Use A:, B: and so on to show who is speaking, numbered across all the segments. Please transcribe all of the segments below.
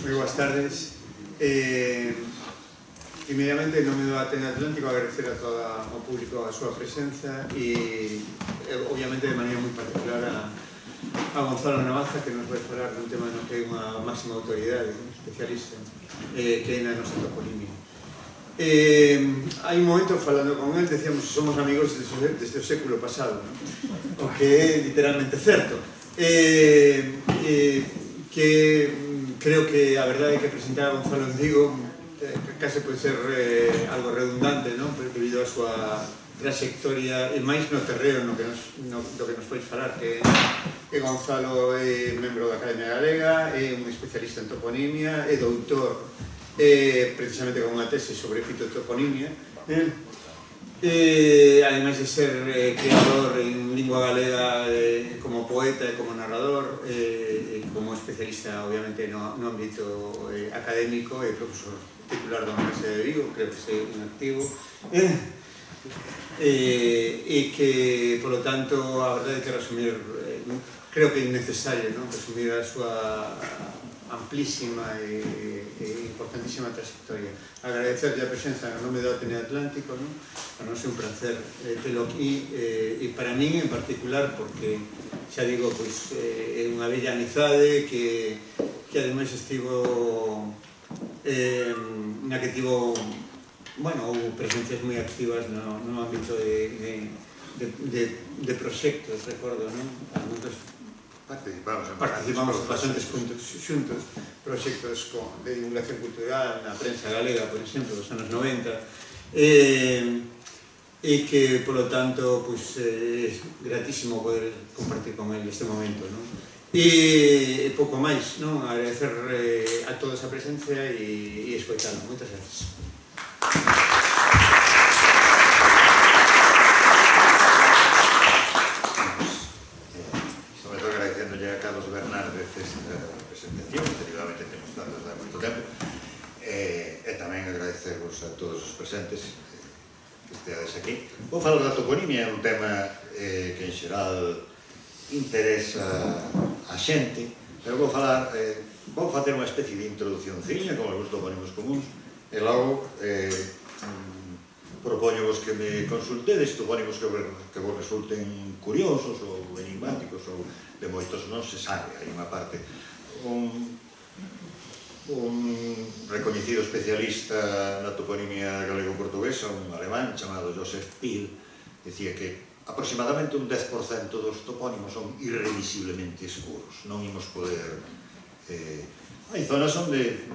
A: Moi boas tardes. Primeiramente, en nome do Ateneo Atlántico, agradecer a todo o público a súa presenza e, obviamente, de maneira moi particular a Gonzalo Navaza, que nos vai falar dun tema no que é unha máxima autoridade, un especialista, que é na nosa toponimia. Hai un momento, falando con él, decíamos que somos amigos desde o século pasado, ¿no? O que é literalmente certo. Que creo que a verdade que presentar a Gonzalo en Vigo case pode ser algo redundante, non? Debido a súa trayectoria e máis no terreo do que nos podes falar, que Gonzalo é membro da Academia Galega, é un especialista en toponimia, é doutor precisamente con unha tese sobre fitotoponimia, ademais de ser creador en lingua galega como poeta e como narrador, como especialista obviamente no ámbito académico e profesor titular da Universidade de Vigo, creo que é un activo, e que, polo tanto, a verdade é que resumir, creo que é innecesario, resumir a súa amplísima e importantísima trayectoria. Agradecerle a presenza no nome do Ateneo Atlántico, para non ser un placer telo aquí, e para min en particular, porque, xa digo, é unha bella amizade que ademais estivo na que tivo presencias moi activas no ámbito de proxectos, recordo, participamos bastantes xuntos, proxectos de divulgación cultural na prensa galega, por exemplo, dos anos 90, e que, polo tanto, é gratísimo poder compartir con ele este momento. E pouco máis, agradecer a toda esa presencia e escoitalo. Moitas gracias.
B: Carlos Bernárdez esta presentación, efectivamente temos tantas de moito tempo, e tamén agradecervos a todos os presentes que esteades aquí. Vou falar da toponimia, é un tema que en xeral interesa a xente, pero vou facer unha especie de introducciónciña con algúns toponimos comuns e logo propoño-vos que me consultedes topónimos que vos resulten curiosos ou enigmáticos ou de moitos non se sabe. Hai unha parte, un recoñecido especialista na toponimia galego-portuguesa, un alemán chamado Joseph Pil, dicía que aproximadamente un 10% dos topónimos son irrevisiblemente escuros, non imos poder... Hai zonas onde,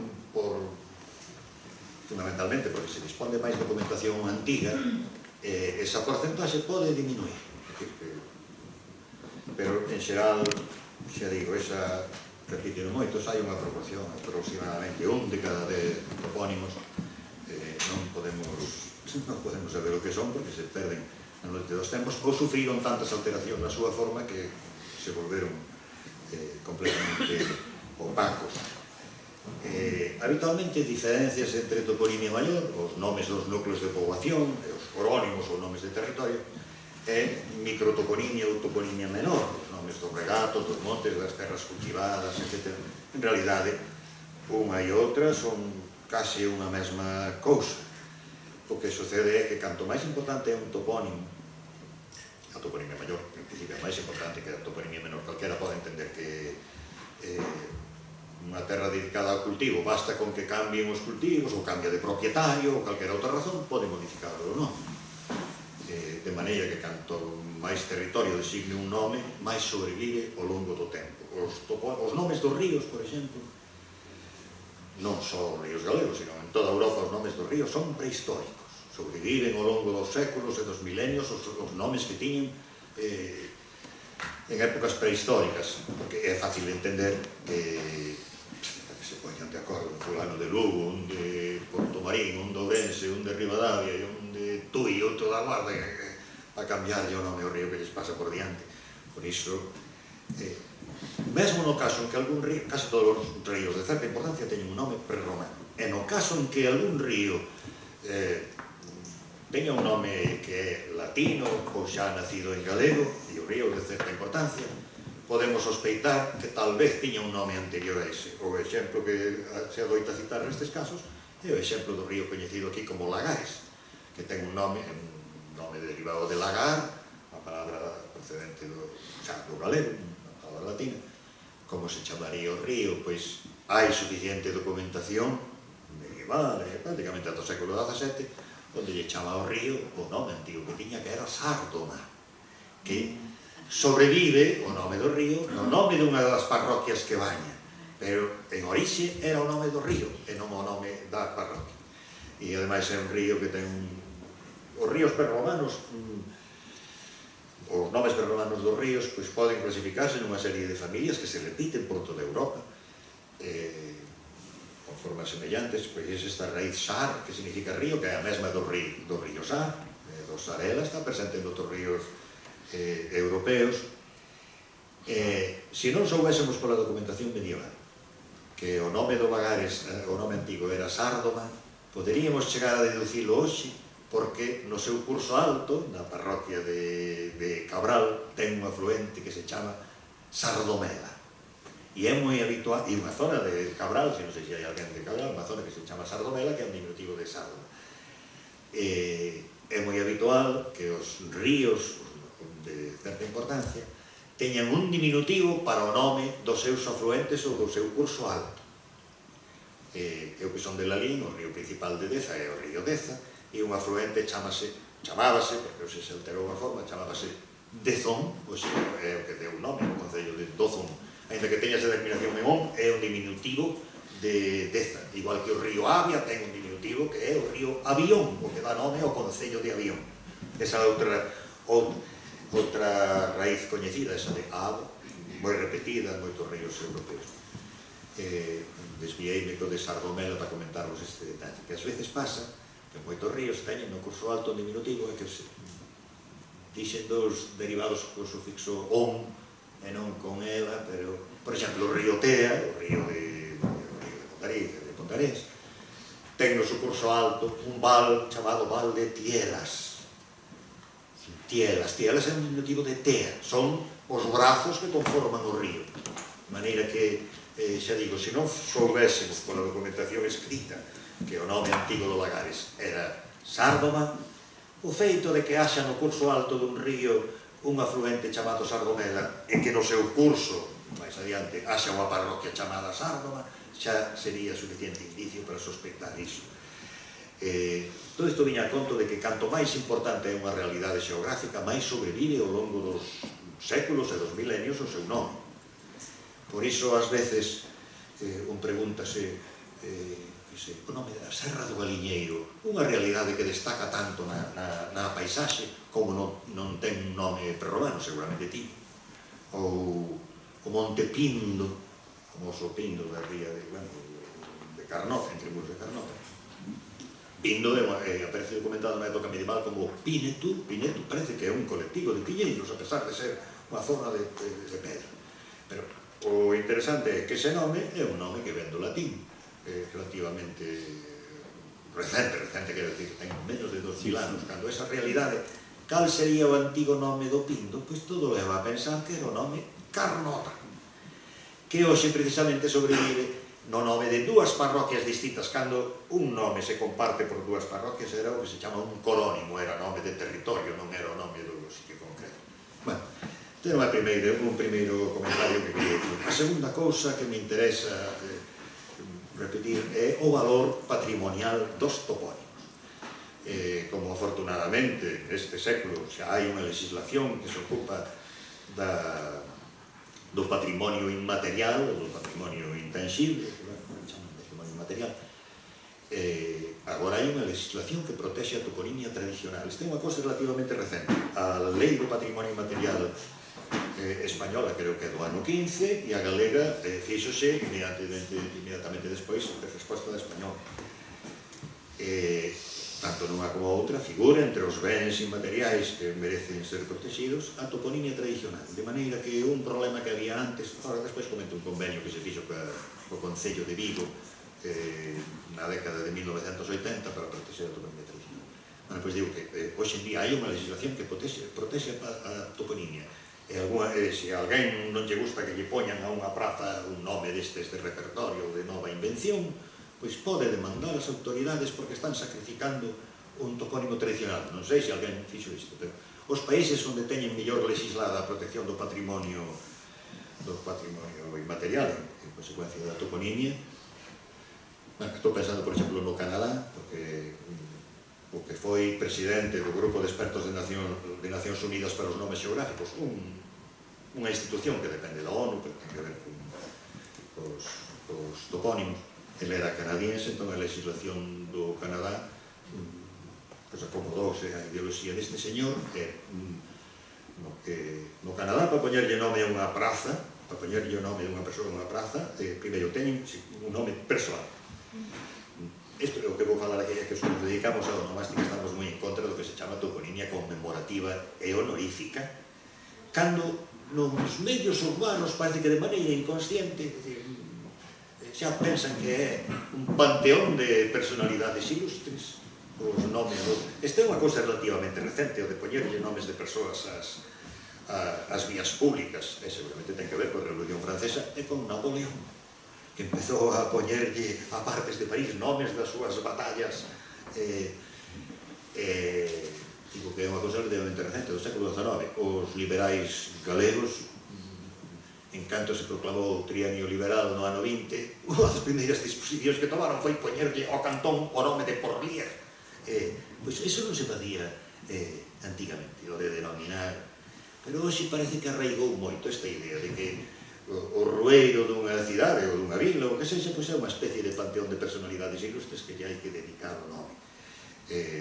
B: fundamentalmente porque se dispón de máis documentación antiga, esa porcentaxe pode diminuir, pero en xeral, xa digo, esa repiten moitos, hai unha proporción aproximadamente un de cada 10 topónimos, non podemos saber o que son porque se perden na noite dos tempos ou sufriron tantas alteracións na súa forma que se volveron completamente opacos. Habitualmente diferencias entre toponimia maior, os nomes dos núcleos de poboación, os corónimos ou nomes de territorio, e microtoponimia ou toponimia menor, os nomes dos regatos, dos montes, das terras cultivadas, etc. En realidade, unha e outra son case unha mesma cousa. O que sucede é que canto máis importante é un topónimo, a toponimia maior, en principio, é máis importante que a toponimia menor. Calquera pode entender que unha terra dedicada ao cultivo, basta con que cambien os cultivos, ou cambia de propietario, ou calquera outra razón, pode modificarlo ou non. De maneira que canto máis territorio designe un nome, máis sobrevive ao longo do tempo. Os nomes dos ríos, por exemplo, non só os ríos galegos, sino en toda Europa os nomes dos ríos son prehistóricos. Sobreviven ao longo dos séculos e dos milenios os nomes que tiñen en épocas prehistóricas, porque é fácil de entender que se poñan de acordo fulano de Lugo, un de Portomarín, un de Ourense, un de Ribadavia, un de Tui, outro da Guarda, a cambiarlle o nome ao río que lles pasa por diante. Por iso, mesmo no caso en que algún río, case todos os ríos de certa importancia teñen un nome prerromano, e no caso en que algún río teña un nome que é latino ou xa nacido en galego, e o río de certa importancia, podemos sospeitar que tal vez tiña un nome anterior a ese. O exemplo que se adoita citar nestes casos é o exemplo do río coñecido aquí como Lagares, que ten un nome derivado de lagar, a palabra procedente do galego, a palabra latina. Como se chamaría o río? Pois hai suficiente documentación medieval, prácticamente ata o século XVII, onde lle chama ao río o nome antigo que tiña, que era Sárdoma, que sobrevive o nome do río no nome dunha das parroquias que baña, pero en orixe era o nome do río e non o nome da parroquia. E ademais é un río que ten os ríos prerromanos, os nomes prerromanos dos ríos pois poden clasificarse nunha serie de familias que se repiten por toda Europa con formas semellantes. Pois é esta raíz Sar, que significa río, que é a mesma do río Sar, do Sarela, está presente en outros ríos europeos. Se non soubésemos pola documentación medieval que o nome do Lagares, o nome antigo era Sárdoma, poderíamos chegar a deducilo hoxe, porque no seu curso alto, na parroquia de Cabral, ten un afluente que se chama Sardomela. E é moi habitual, e unha zona de Cabral, se non sei se hai alguén de Cabral, unha zona que se chama Sardomela, que é un diminutivo de Sárdoma. É moi habitual que os ríos de certa importancia teñan un diminutivo para o nome dos seus afluentes ou do seu curso alto. Eu que son de Lalín, o río principal de Deza é o río Deza, e un afluente chamábase, porque hoxe se alterou a forma, chamábase Dezón, pois é o que deu o nome, o concello de Dozón. Ainda que teña esa denominación en on, é un diminutivo de Deza, igual que o río Avia ten un diminutivo que é o río Avión, o que dá nome ao concello de Avión. Esa outra raíz coñecida, esa de Avo, moi repetida en moitos ríos europeos. Desviei-me co de Sardomela para comentarvos este detalle, que ás veces pasa que moitos ríos teñen no curso alto un diminutivo e que se dixen dos derivados co sufixo on e non con ela, pero, por exemplo, o río Tea, o río de Pontarés, ten no seu curso alto un val chamado Val de Tielas. Tielas é un diminutivo de Tea, son os brazos que conforman o río. De maneira que, xa digo, se non soubésemos pola documentación escrita que o nome antigo do Lagares era Sárdoma, o feito de que haxa no curso alto dun río un afluente chamado Sardomela e que no seu curso, máis adiante, haxa unha parroquia chamada Sárdoma, xa sería suficiente indicio para sospeitar iso. Todo isto viña a conto de que canto máis importante é unha realidade xeográfica, máis sobrevive ao longo dos séculos e dos milenios o seu nome. Por iso, ás veces, un pregúntase o nome da Serra do Galiñeiro, unha realidade que destaca tanto na paisaxe como non ten un nome prerromano, seguramente tiña. Ou o Monte Pindo, o famoso Pindo da ría de Carnota, entre muros de Carnota. Pindo aparece documentado na época medieval como Pinetu. Pinetu parece que é un colectivo de piñeiros, a pesar de ser unha zona de pedra. Pero o interesante é que ese nome é un nome que ven do latín, relativamente recente, quero dicir, ten menos de 2000 anos, cando esa realidade, cal sería o antigo nome do Pindo? Pois todo leva a pensar que era o nome Carnota, que hoxe precisamente sobrevive no nome de dúas parroquias distintas. Cando un nome se comparte por dúas parroquias era o que se chama un corónimo, era nome de territorio, non era o nome do sitio concreto. Bueno, ten un primeiro comentario que quería dicir. A segunda cousa que me interesa repetir é o valor patrimonial dos topónimos. Como afortunadamente neste século xa hai unha legislación que se ocupa do patrimonio inmaterial ou do patrimonio intangible, chaman patrimonio inmaterial, agora hai unha legislación que protexe a toponimia tradicional. Esta é unha cosa relativamente recente. A lei do patrimonio inmaterial española creo que é do ano 15 e a galega fíxose inmediatamente despois de resposta da española. Tanto nunha como outra figura entre os bens inmateriais que merecen ser protegidos a toponimia tradicional, de maneira que un problema que había antes, agora despois comento un convenio que se fixo co Concello de Vigo na década de 1980 para proteger a toponimia tradicional. Pois digo que hoxe en día hai unha legislación que protexe a toponimia Se a alguén non lle gusta que lle poñan a unha praza un nome destes de repertorio ou de nova invención, pois pode demandar as autoridades porque están sacrificando un topónimo tradicional. Non sei se alguén fixo isto, pero os países onde teñen mellor legislada a protección do patrimonio inmaterial en consecuencia da toponimia, estou pensando, por exemplo, no Canadá, porque o que foi presidente do grupo de expertos de Nacións Unidas para os nomes xeográficos, unha institución que depende da ONU, pero ten que ver cos topónimos. Ele era canadiense, entón a legislación do Canadá acomodouse a ideoloxía deste señor, no Canadá, para poñerlle nome a unha praza, para poñerlle o nome de unha persoa a unha praza, primeiro teñen un nome persoal. Isto é o que vou falar aquí, é que nos dedicamos a onomástica, estamos moi en contra do que se chama toponimia conmemorativa e honorífica, cando nos medios urbanos parece que de maneira inconsciente xa pensan que é un panteón de personalidades ilustres, os nomes. Esta é unha cousa relativamente recente, o de poñerlle nomes de persoas ás vías públicas, e seguramente ten que ver coa Revolución Francesa e con Napoleón, que empezou a poñerlle a partes de París nomes das súas batallas. Digo que é unha cousa relativamente recente, do século XIX. Os liberais galegos, en canto se proclamou o trienio liberal no ano 20, unha das primeiras disposicións que tomaron foi poñerlle ao cantón o nome de Porlier. Pois iso non se facía antigamente, o de denominar, pero hoxe parece que arraigou moito esta idea de que o rueiro dunha cidade ou dunha vila ou que sexa, pois é unha especie de panteón de personalidades ilustres que lle hai que dedicar o nome.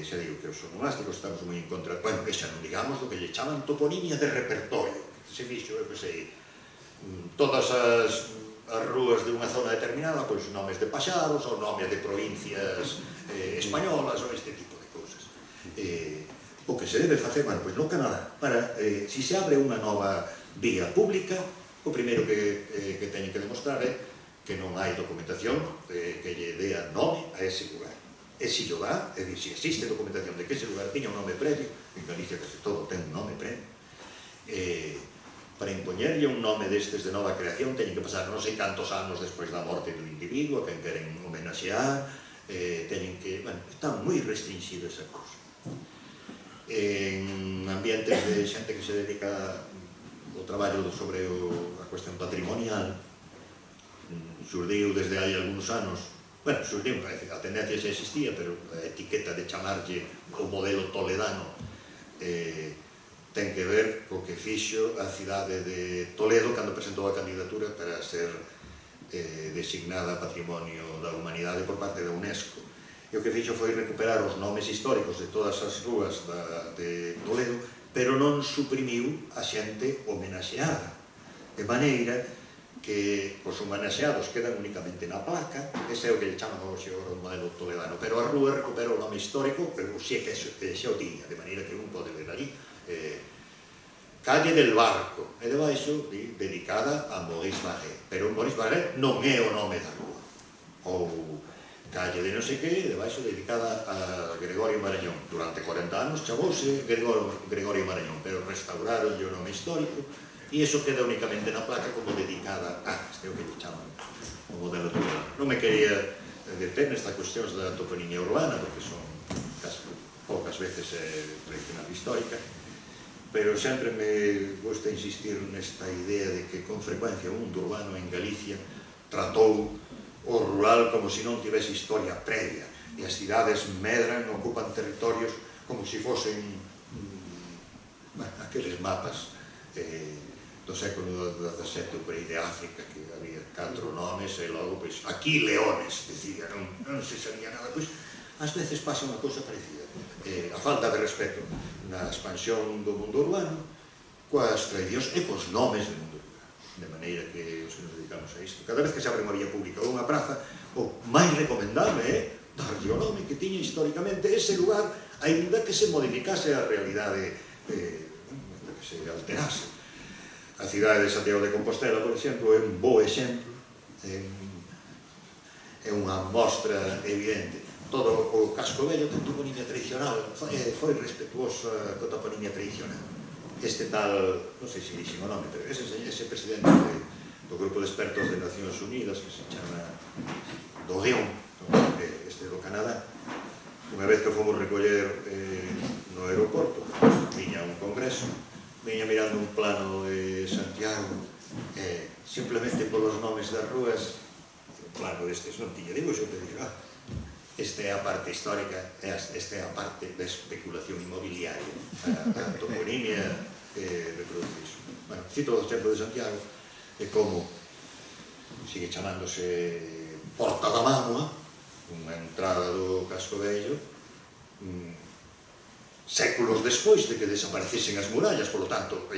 B: Xa digo que os onomásticos estamos moi en contra, bueno, que xa non digamos do que lle chaman toponimia de repertorio, se fixo, eu que sei, todas as rúas de unha zona determinada, pois nomes de paxaros ou nomes de provincias españolas ou este tipo de cousas. O que se debe facer, bueno, pois no Canadá, si se abre unha nova vía pública, o primeiro que teñen que demostrar é que non hai documentación que lle dea nome a ese lugar. E se lo dá, é dicir, se existe documentación de que ese lugar tiña un nome previo, en Galicia casi todo ten un nome previo, para impoñerlle un nome destes de nova creación teñen que pasar non sei cantos anos despois da morte do individuo, que queren homenaxear, teñen que... Bueno, está moi restringido esa cousa. En ambientes de xente que se dedica o traballo sobre a cuestión patrimonial, xurdiu desde hai algúns anos, bueno, xurdiu, a tendencia xa existía, pero a etiqueta de chamarlle o modelo toledano ten que ver co que fixo a cidade de Toledo cando presentou a candidatura para ser designada Patrimonio da Humanidade por parte da UNESCO. E o que fixo foi recuperar os nomes históricos de todas as rúas de Toledo, pero non suprimiu a xente homenaxeada, de maneira que os homenaxeados quedan únicamente na placa, ese é o que lle chaman hoxe o modelo toledano, pero a rúa recupera o nome histórico, pero xe que xa o tiña, de maneira que un pode ver ali Calle del Barco, e debaixo dedicada a Maurice Barré, pero Maurice Barré non é o nome da rúa, ou Calle de non sei que, debaixo dedicada a Gregorio Marañón. Durante 40 anos chamouse Gregorio Marañón, pero restauraron o nome histórico e iso queda únicamente na placa como dedicada a este o que lle chaman o modelo toledano. Non me quería deter nesta cuestións da toponimia urbana, porque son poucas veces tradicional histórica, pero sempre me gusta insistir nesta idea de que con frecuencia o mundo urbano en Galicia tratou o rural como se non tivese historia previa, e as cidades medran, ocupan territorios como se fosen aqueles mapas do século XVII por aí de África, que había 4 nomes e logo, pois, aquí leones, decía, non se sabía nada. Pois, ás veces pasa unha cousa parecida, a falta de respeto na expansión do mundo urbano coas tradicións e cos nomes do mundo urbano, de maneira que os que nos dedicamos a isto, cada vez que se abre unha vía pública ou unha praza, o máis recomendable é darlle o nome que tiña históricamente ese lugar, aínda que se modificase a realidade, que se alterase. A cidade de Santiago de Compostela, por exemplo, é un bo exemplo, é unha mostra evidente. Todo o casco vello ten toponimia tradicional, foi respetuosa coa toponimia tradicional. este tal, non sei se dixen o nome, pero ese presidente do grupo de expertos de Nacións Unidas que se chama Dorion, este do Canadá, unha vez que fomos recoller no aeroporto, viña un congreso, viña mirando un plano de Santiago, simplemente polos nomes das rúas, un plano destes non tiña, digo, xo que digo, esta é a parte histórica, esta é a parte da especulación inmobiliaria, a toponimia reproduce iso. Bueno, cito o exemplo de Santiago, e como sigue chamándose Porta da Mámoa, unha entrada do casco vello, séculos despois de que desaparecesen as murallas, polo tanto,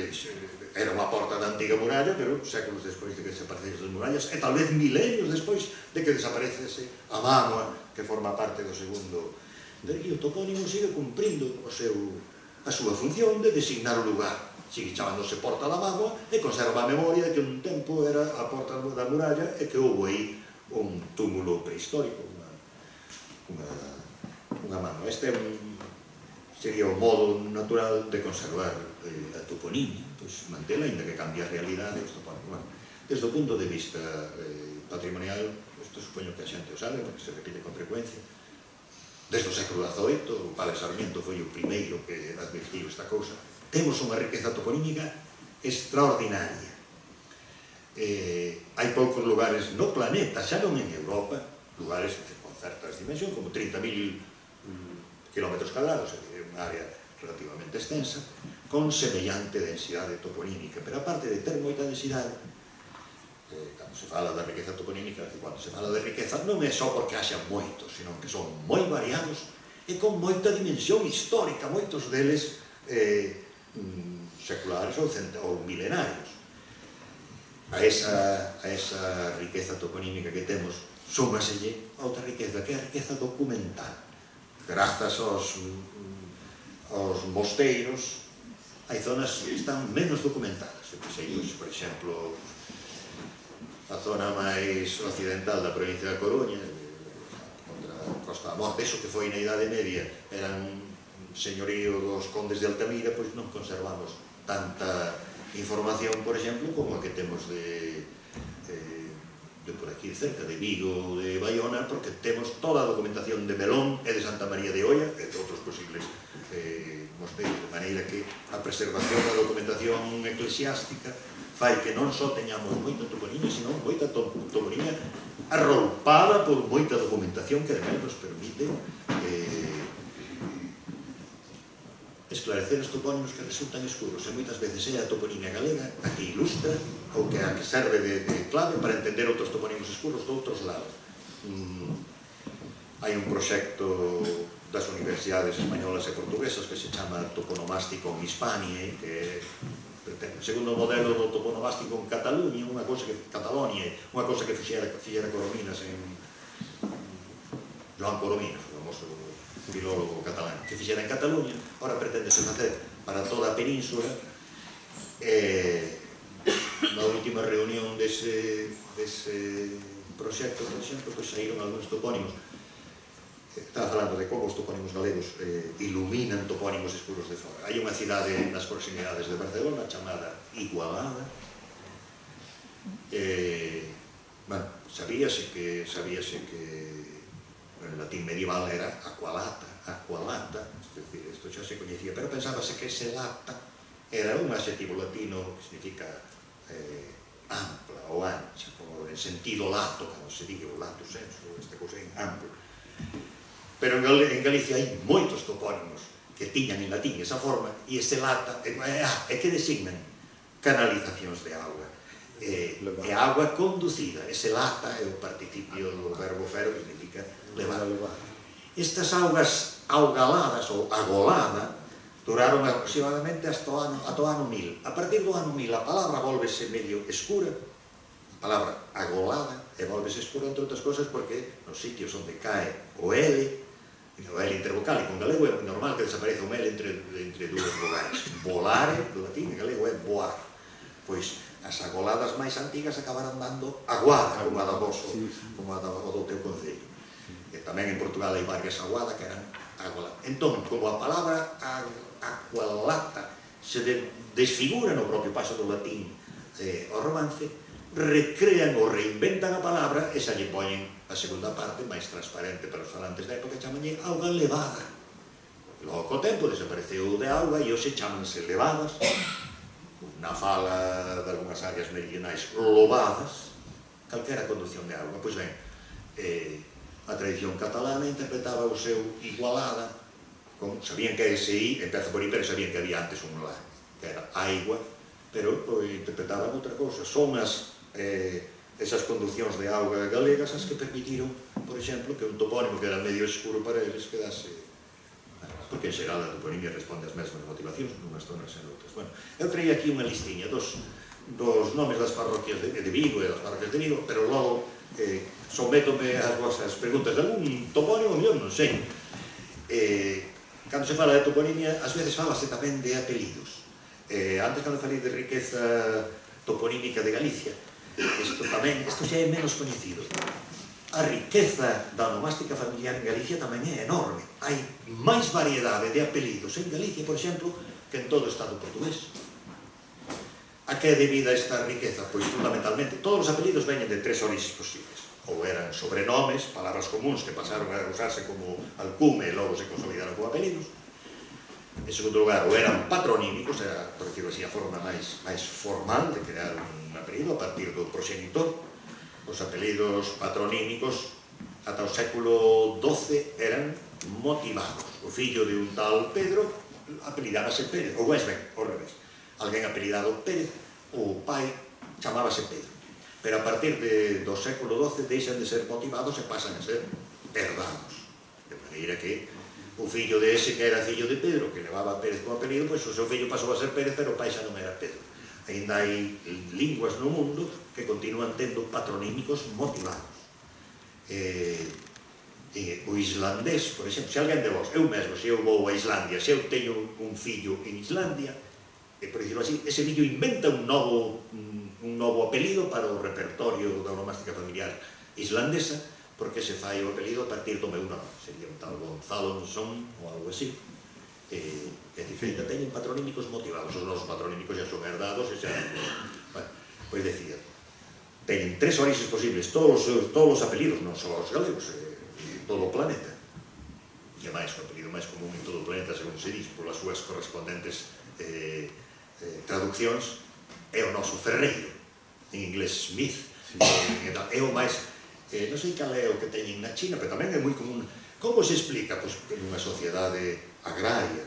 B: era unha porta da antiga muralla, pero séculos despois de que desaparecesen as murallas, e tal vez milenios despois de que desaparecese a Mámoa, que forma parte do segundo. E o topónimo sigue cumprindo a súa función de designar o lugar. Sigue chamándose Porta da Mámoa e conserva a memoria de que un tempo era a porta da muralla e que houve aí un túmulo prehistórico, unha mano. Este sería o modo natural de conservar a toponimia, pois mantela, ainda que cambie a realidade. Desde o punto de vista patrimonial, isto supoño que a xente o sabe, porque se repite con frecuencia. Desde o século XVIII, o Padre Sarmiento foi o primeiro que advertiu esta cousa. Temos unha riqueza toponímica extraordinaria. Hai poucos lugares no planeta, xa non en Europa, lugares con certas dimensións, como 30.000 kilómetros cuadrados, é unha área relativamente extensa, con semellante densidade toponímica. Pero aparte de ter moita densidade, cando se fala da riqueza toponímica, e cando se fala de riqueza, non é só porque haxa moitos, senón que son moi variados e con moita dimensión histórica, moitos deles seculares ou milenarios. A esa riqueza toponímica que temos, súmaselle a outra riqueza, que é a riqueza documental. Grazas aos mosteiros, hai zonas que están menos documentadas. Por exemplo, a zona máis occidental da provincia da Coruña, contra a Costa da Morte, eso que foi na Idade Media, eran señorío dos condes de Altamira, pois non conservamos tanta información, por exemplo, como a que temos de por aquí cerca, de Vigo ou de Baiona, porque temos toda a documentación de Melón e de Santa María de Oia e de outros posibles mosteiros, de maneira que a preservación da documentación eclesiástica fai que non só teñamos moita toponimia, senón moita toponimia arroupada por moita documentación que ademais nos permite esclarecer os topónimos que resultan escuros, e moitas veces é a toponimia galega a que ilustra ou que a que serve de clave para entender outros topónimos escuros de outros lados. Hai un proxecto das universidades españolas e portuguesas que se chama Toponomasticum Hispaniae, que segundo o modelo do toponomástico en Cataluña, unha cousa que Catalonia, unha cousa que fixera Corominas en Joan Corominas, o famoso filólogo catalán, que fixera en Cataluña, ora pretendese facer para toda a península. Na última reunión dese proxecto, por exemplo, saíron algúns topónimos. Estaba falando de como os topónimos galegos iluminan topónimos escuros de fora. Hai unha cidade nas proximidades de Barcelona chamada Igualada. Sabíase que en latín medieval era aqualata, es decir, isto xa se coñecía, pero pensábase que ese lata era un adxetivo latino que significa ampla ou ancha, como en sentido lato, como se diga o lato senso, esta cousa en amplo. Pero en Galicia hai moitos topónimos que tiñan en latín esa forma, e ese lata é que designan canalizacións de auga. É auga conducida. Ese lata é o participio do verbo fero, que significa levar. Estas augas augaladas ou agolada duraron aproximadamente hasta o ano 1000. A partir do ano 1000 a palabra volvese medio escura, a palabra agolada, e volvese escura entre outras cousas porque nos sitios onde cae o L, o L intervocal, e con galego é normal que desapareza o L entre dúas vogais. Volare, do latín, en galego é voar. Pois as agoladas máis antigas acabaron dando aguada, como a da voso, como a do teu concello. E tamén en Portugal hai varias aguadas que eran agolada. Entón, como a palabra aqualata se desfigura no propio paso do latín ao romance, recrean ou reinventan a palabra e xa lle poñen a segunda parte máis transparente para os falantes da época, chamanlle auga levada. Logo co tempo desapareceu de auga e hoxe chamanse levadas, na fala de algunhas áreas meridionais lobadas, calquera conducción de auga. Pois ben, a tradición catalana interpretaba o seu igualada, sabían que ese I empeza por I, pero sabían que había antes un la, que era aigua, pero interpretaban outra cousa. Son esas conduccións de auga galegas as que permitiron, por exemplo, que un topónimo que era medio escuro para eles quedase, porque en xeral a toponimia responde ás mesmas motivacións nunhas zonas e noutras. Bueno, eu traía aquí unha listiña dos nomes das parroquias de Vigo e das parroquias de Vigo, pero logo sométome ás vosas preguntas de algún topónimo, mellor non sei. Cando se fala de toponimia, ás veces falase tamén de apelidos. Antes, cando falei de riqueza toponímica de Galicia, isto xa é menos coñecido. A riqueza da onomástica familiar en Galicia tamén é enorme. Hai máis variedade de apelidos en Galicia, por exemplo, que en todo o Estado portugués. A que é debida esta riqueza? Pois, fundamentalmente, todos os apelidos veñen de tres orixes posibles. Ou eran sobrenomes, palabras comuns que pasaron a usarse como alcume e logo se consolidaron como apelidos. En segundo lugar, ou eran patronímicos, era, por decirlo así, a forma máis formal de crear un apelido a partir do proxenitor. Os apelidos patronímicos ata o século XII eran motivados. O fillo de un tal Pedro apelidábase Pérez, ou ben, ao revés. Alguén apelidado Pérez, o pai chamábase Pedro. Pero a partir do século XII deixan de ser motivados e pasan a ser herdados. De maneira que o fillo de ese que era fillo de Pedro, que levaba Pérez como apelido, pois o seu fillo pasou a ser Pérez, pero o pai xa non era Pedro. Ainda hai linguas no mundo que continúan tendo patronímicos motivados. O islandés, por exemplo, se alguén de vos, eu mesmo, se eu vou a Islandia, se eu teño un fillo en Islandia, por dicirlo así, ese fillo inventa un novo apelido para o repertorio da onomástica familiar islandesa, porque se fai o apelido a partir do meu nome. Sería un tal Gonzalonson ou algo así. Que ainda teñen patronímicos motivados. Os nosos patronímicos xa son herdados e xa... Bueno, pois decía, teñen tres orixes posibles. Todos os apelidos, non só os galegos, todo o planeta. E máis, o apelido máis común en todo o planeta, según se diz, polas súas correspondentes traduccións, é o noso Ferreiro, en inglés Smith. É o máis... Non sei cal é o que teñen na China, pero tamén é moi común. Como se explica? Pois en unha sociedade agraria,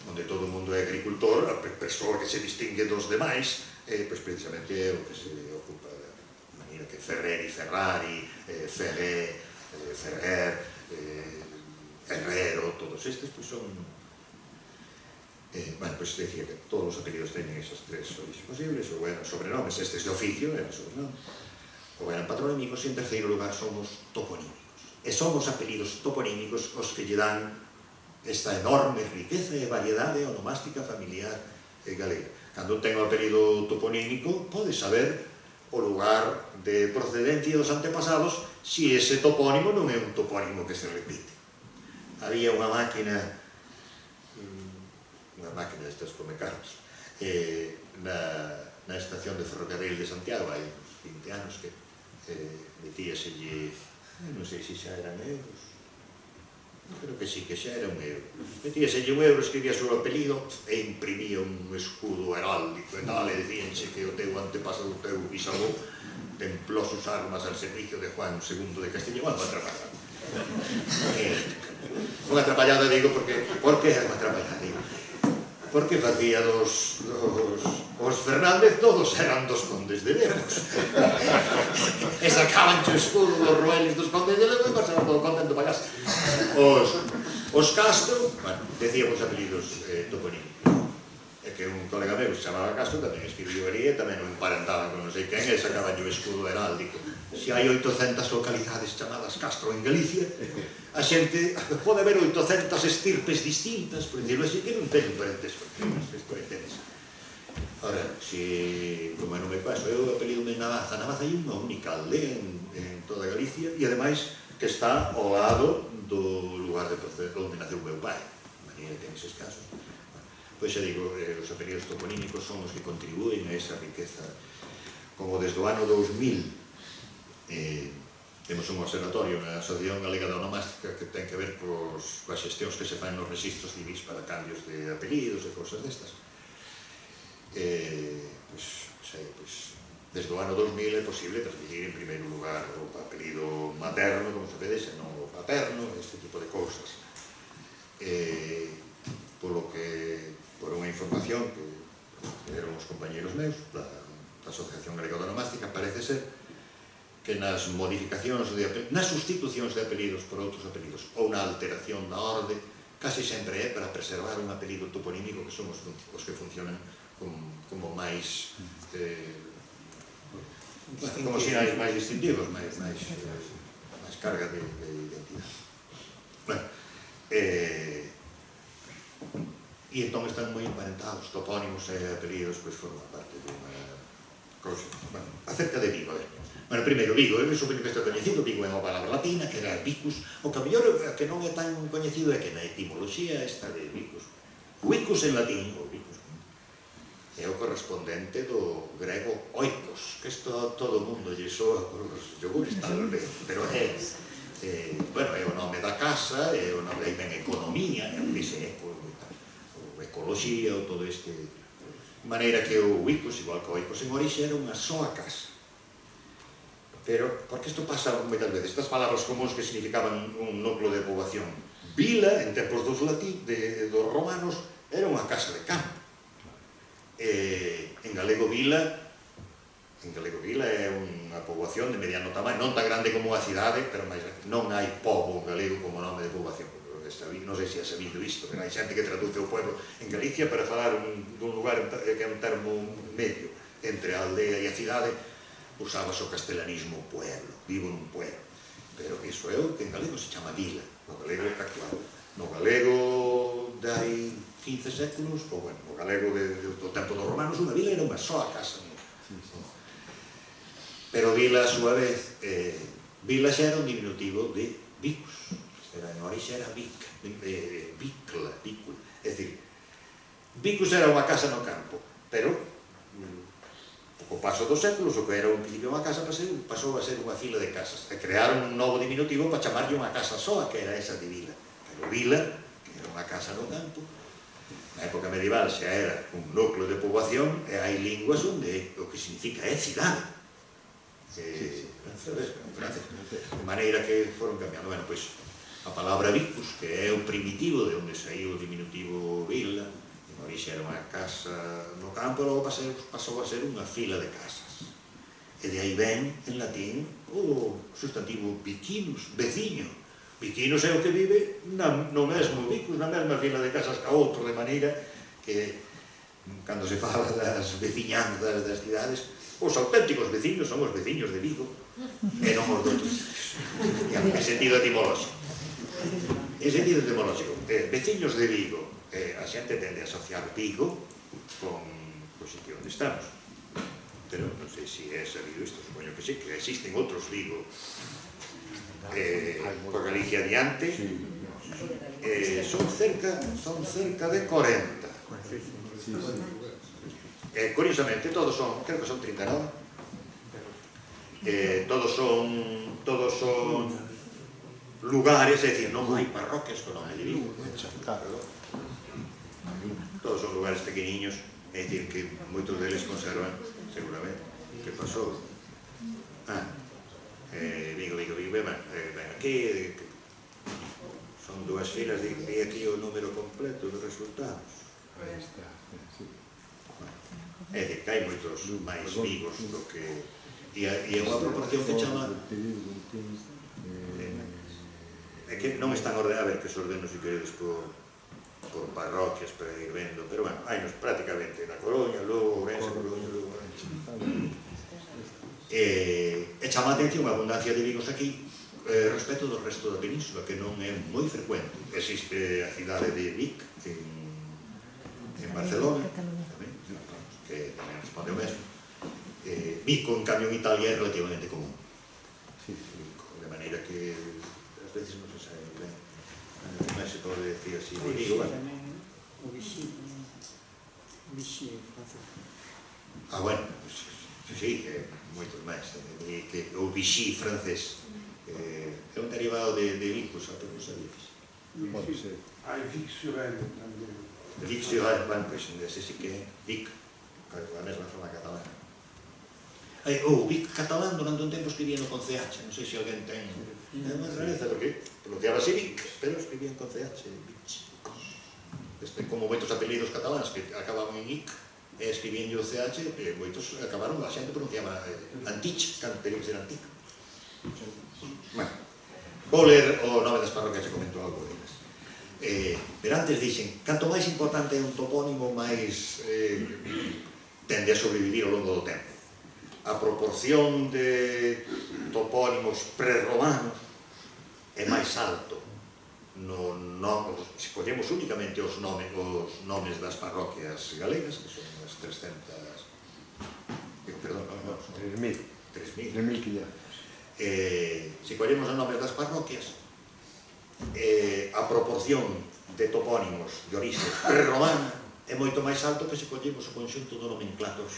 B: onde todo o mundo é agricultor, a persoa que se distingue dos demais, pois precisamente é o que se ocupa de maneira que Ferreri, Ferrari, Ferré, Ferrer, Herrero, todos estes, pois son... Bueno, pois decía que todos os apelidos teñen esas tres orixes posibles, ou eran sobrenomes, estes de oficio, eran sobrenomes, ou eran patronímicos, e en terceiro lugar somos toponímicos. E son os apelidos toponímicos os que lle dan esta enorme riqueza e variedade onomástica familiar galega. Cando ten o apelido toponímico, pode saber o lugar de procedencia dos antepasados se ese topónimo non é un topónimo que se repite. Había unha máquina destas comecarros na estación de ferrocarril de Santiago hai uns 20 anos que metíaselle, non sei se xa eran euros, creo que sí, que xa era un euro, metíaselle un euro, escribía o seu apelido e imprimía un escudo heráldico e tal, e dicíanche que o teu antepasado, o teu bisavó templó sus armas al servicio de Juan II de Castellón. Unha atrapallada. Unha atrapallada, digo, porque é unha atrapallada, digo, porque facía os Fernández, todos eran dos condes de Lemos. E sacaban o escudo dos roeles dos condes de Lemos e pasaban todo contento para casa. Os Castro, bueno, decíamos apelidos toponímicos. É que un colega meu que se chamaba Castro tamén escribiu ali e tamén non emparentaban con non sei quen e sacaban o escudo heráldico. Se hai 800 localidades chamadas Castro en Galicia, a xente pode haber 800 estirpes distintas, por decirlo así, que non teñen parentesco. Ora, se, como non me paso, eu apelido-me Navaza. Navaza hai unha única aldea en toda Galicia e, ademais, que está ao lado do lugar de onde naceu o meu pai. De maneira que, neses casos... pois xa digo, os apelidos toponímicos son os que contribúen a esa riqueza. Como desde o ano 2000 temos un observatorio na Asociación Galega de Onomástica que ten que ver coas xestións que se fan nos registros civis para cambios de apelidos e cousas destas. Desde o ano 2000 é posible transmitir en primeiro lugar o apelido materno, como se vedes, e non o paterno, este tipo de cousas. Por unha información que eran os compañeros meus da Asociación Galega de Onomástica, parece ser que nas modificacións, nas sustitucións de apelidos por outros apelidos ou na alteración da orde, casi sempre é para preservar un apelido toponímico que son os que funcionan como máis como sinais máis distintivos, máis carga de identidade. E entón están moi emparentados, topónimos e apelidos, pois forman parte de unha cousa. Acerca de Vigo, primeiro, Vigo, é o que está coñecido, Vigo é unha palabra latina, que era vicus, o que a mellor que non é tan coñecido é que na etimoloxía esta de vicus, vicus en latín, ou vicus, é o correspondente do grego oikos, que isto todo o mundo lle soa por os yogures, tal vez, pero é o nome da casa, é o nome da economía, é o ecoloxía, ou todo este... De maneira que o vicus, igual que o oikos en orixe, era unha soa casa. Pero, porque isto pasa moitas veces, estas palabras comuns que significaban un núcleo de poboación. Vila, en tempos dos romanos, era unha casa de campo. En galego vila é unha poboación de mediano tamaño, non tan grande como a cidade, pero non hai pobo galego como nome de poboación. Non sei se é sabido isto, pero hai xente que traduce o pueblo en Galicia para falar dun lugar que é un termo medio entre a aldea e a cidade. Usabas o castelanismo pueblo, vivo nun pueblo, pero iso é o que en galego se chama vila, no galego actual. No galego de hai 15 séculos, ou no galego do tempo dos romanos, unha vila era unha soa casa. Pero vila, a súa vez, vila xa era un diminutivo de vicus, en orixe era vicla, é dicir, vicus era unha casa no campo, pero co paso dos séculos, o que era un principio unha casa pasou a ser unha fila de casas, e crearon un novo diminutivo para chamarlle unha casa soa, que era esa de vila. Pero vila, que era unha casa no campo, na época medieval xa era un núcleo de poboación, e hai linguas onde o que significa é cidade. De maneira que foron cambiando. Bueno, pois, a palabra vicus, que é o primitivo de onde saiu o diminutivo vila, en orixe era unha casa no campo, logo pasou a ser unha fila de casas. E de aí ven, en latín, o sustantivo vicinus, veciño. Vicinus é o que vive no mesmo vicus, na mesma fila de casas que a outro, de maneira que, cando se fala das veciñanzas das cidades, os auténticos veciños son os veciños de Vigo, e non os doutros. En sentido etimolóxico. En sentido etimolóxico, veciños de Vigo, a xente tende a asociar Vigo con o sitio onde estamos. Pero non sei se é sabido isto, supoño que sí, que existen outros Vigo por Galicia adiante, son cerca de 40. Curiosamente, todos son, creo que son 39, todos son lugares, é dicir, non hai parroquias con nome de Vigo, todos son lugares pequeniños, é dicir, que moitos deles conservan, seguramente, que pasou. Vigo, aquí son dúas filas, e aquí o número completo de resultados. É dicir, que hai moitos máis Vigos do que... E é unha proporción que chama... É que non están ordenados, a ver, que se ordeno se queredes por parroquias para ir vendo, pero bueno, hai nos prácticamente na Coruña, Lugo, Ourense, Coruña, Lugo, Ourense. E chama a atención a abundancia de Vigos aquí respecto do resto da península, que non é moi frecuente. Existe a cidade de Vic, en Barcelona, que tamén responde o mesmo. Vico, en cambio, en Italia é relativamente común. De maneira que ás veces non se sabe ben. Non se pode decir así de Vigo.
C: O vecino.
A: Vichy, en francés.
B: Bueno, sí, moitos máis. O Vichy francés é un derivado de Vicus, a todos sabías.
C: Pode ser.
D: Vic-sur-Elle tamén.
B: Vic-sur-Elle, pois, ese sí que é Vic, a mesma forma catalana. O Vic catalán durante un tempo escribían con CH, non sei se alguén ten unha rareza, porque pronunciábase Vic, pero escribían con CH, Vic. Como moitos apelidos cataláns que acababan en Ic, escribían o CH, moitos acabaron, a xente pronunciaba Antich, cando teria que ser Antic. Bueno, vou ler o nome das parroquias e comento algo delas. Pero antes dixen, canto máis importante é un topónimo, máis tende a sobrevivir ao longo do tempo. A proporción de topónimos prerromanos é máis alto. Se collemos únicamente os nomes das parroquias galegas, que son as 3.500. Se collemos os nomes das parroquias, a proporción de topónimos de orixe prerromana é moito máis alto que se collemos o conxunto do nomenclator.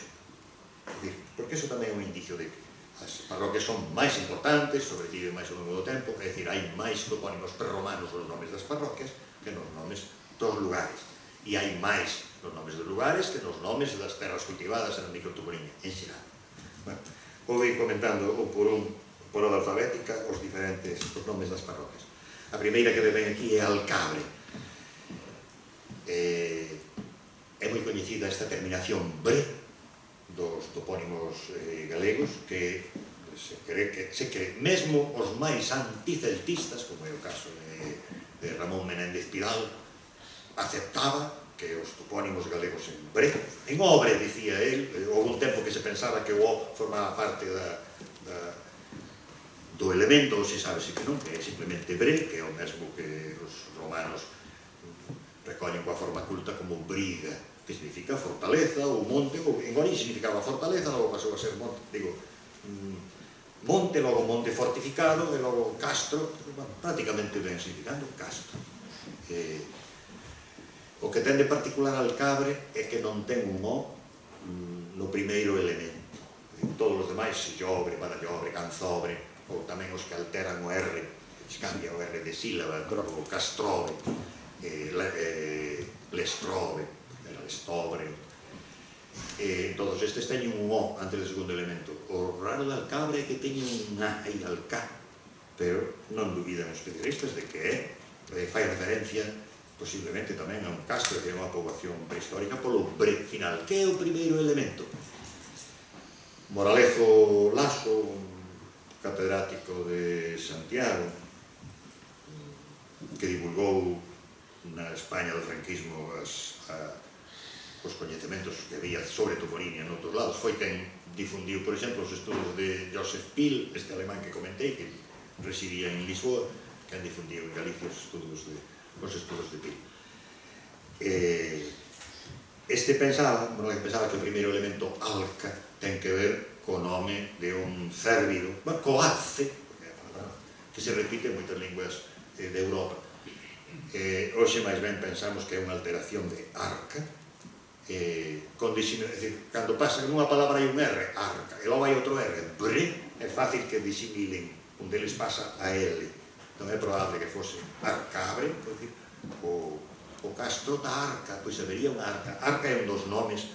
B: Porque iso tamén é un indicio de que as parroquias son máis importantes, sobreviven máis ao longo do tempo, é dicir, hai máis topónimos prerromanos nos nomes das parroquias que nos nomes dos lugares. E hai máis nos nomes dos lugares que nos nomes das terras cultivadas na microtoponiña, en xeral. Vou ir comentando por orden alfabética os nomes das parroquias. A primeira que ven aquí é Alcabre. É moi coñecida esta terminación bre dos topónimos galegos, que se cree mesmo os máis anticeltistas, como é o caso de Ramón Menéndez Pidal, aceptaba que os topónimos galegos en bre, en obre, dicía el, houve un tempo que se pensaba que o o formaba parte do elemento, ou se sabe que non, que é simplemente bre, que é o mesmo que os romanos recollen coa forma culta como briga, que significa fortaleza ou monte, en orixe significaba fortaleza, logo pasou a ser monte, monte, logo monte fortificado, e logo castro, prácticamente ven significando castro. O que ten de particular Alcabre é que non ten un o no primeiro elemento. Todos os demais, Sillobre, Badallobre, Canzobre, ou tamén os que alteran o R, se cambia o R de sílaba, o Castrobe, Lestrobe, Lestobre, todos estes teñen un o antes do segundo elemento. O raro de Alcabre é que teñen un a e alca, pero non dubidan os especialistas de que fai referencia posiblemente tamén a un castro que é unha poboación prehistórica polo bre final, que é o primeiro elemento. Moralejo Laso, un catedrático de Santiago, que divulgou na España do franquismo os coñecementos que había sobre toponimia noutros lados, foi quen difundiu, por exemplo, os estudos de Joseph Pil, este alemán que comentei, que residía en Lisboa, quen difundiu en Galicia os estudos de Pil. Este pensaba que o primeiro elemento alca ten que ver co nome de un cérvido, coace, que se repite en moitas linguas de Europa. Hoxe máis ben pensamos que é unha alteración de arca, cando pasa nunha palabra hai un R, arca, e logo hai outro R, bre, é fácil que disimilen, un deles pasa a L. Non é probable que fose Arcabre, o castro da Arca, pois habería unha arca. Arca é un dos nomes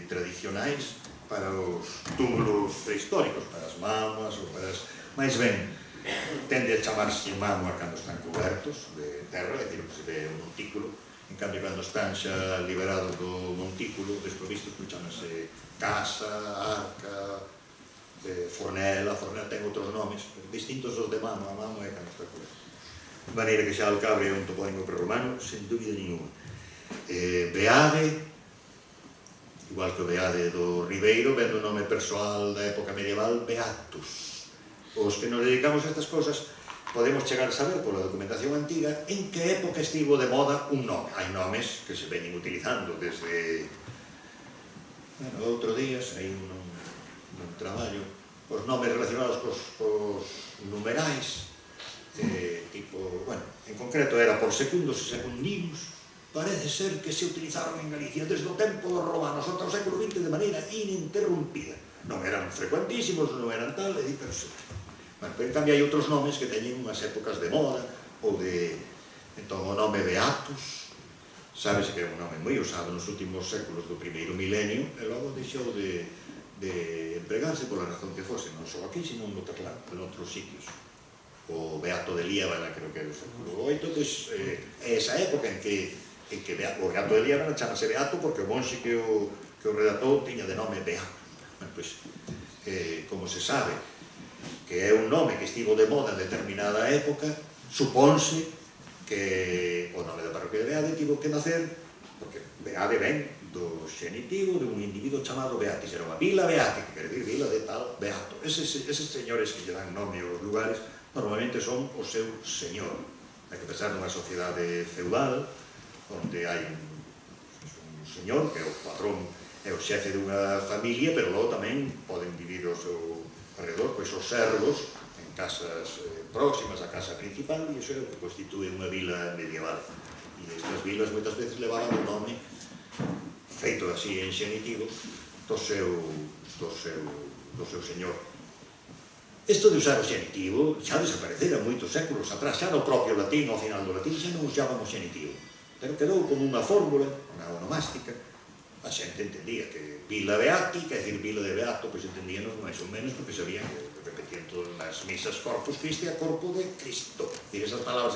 B: tradicionais para os túmulos prehistóricos, para as mamas ou para as... Mais ben, tende a chamarse mama cando están cobertos de terra, é dicir, que se ve un montículo. En cambio, cando están xa liberados do montículo, desprovistos, chamase casa, arca, fornela ten outros nomes, distintos dos de mama, a mama é cando está coberto. De maneira que xa Alcabre é un topónimo prerromano, sen dúbida ninguna. Beade, igual que o Beade do Ribeiro, ven do nome persoal da época medieval, Beatus. Os que nos dedicamos a estas cosas podemos chegar a saber pola documentación antiga en que época estivo de moda un nome. Hai nomes que se veñen utilizando desde outro día, hai un traballo, os nomes relacionados cos numerais, tipo, bueno, en concreto era por secundos e secundinos, parece ser que se utilizaron en Galicia desde o tempo dos romanos ata o século XX de maneira ininterrumpida. Non eran frecuentísimos, non eran tal, pero sí. Pero en cambio hai outros nomes que teñen unhas épocas de moda, ou de... Entón, o nome Beatus, sabes que é un nome moi usado nos últimos séculos do primeiro milenio, e logo deixou de empregarse pola razón que fose, non só aquí, sino en outros sitios. O Beato de Liébana, creo que é do século VIII, pois é esa época en que o Beato de Liébana chamase Beato porque o monxe que o redactou tiña de nome Beato. Pois, como se sabe que é un nome que estivo de moda en determinada época, supónse que o nome da parroquia de Beade tivo que nacer porque Beade ven do xenitivo de un individuo chamado Beatis, era unha vila Beate, que quer dizer vila de tal Beato. Eses señores que lle dan nome aos lugares normalmente son o seu señor. Hai que pensar nunha sociedade feudal onde hai un señor que é o patrón, é o xefe dunha familia, pero logo tamén poden vivir ao seu alrededor, pois os servos en casas próximas á casa principal, e iso é o que constitúe unha vila medieval. E estas vilas moitas veces levaban o nome feito así en xenitivo do seu señor. Isto de usar o xenitivo xa desaparecera moitos séculos atrás, xa no propio latín, ao final do latín, xa non usábamos xenitivo, pero quedou como unha fórmula, unha onomástica. A xente entendía que Vila Beati, que é dicir Vila de Beato, pois entendíanos máis ou menos porque sabían que repetían todas as misas Corpus Christi a corpo de Cristo. E esas palabras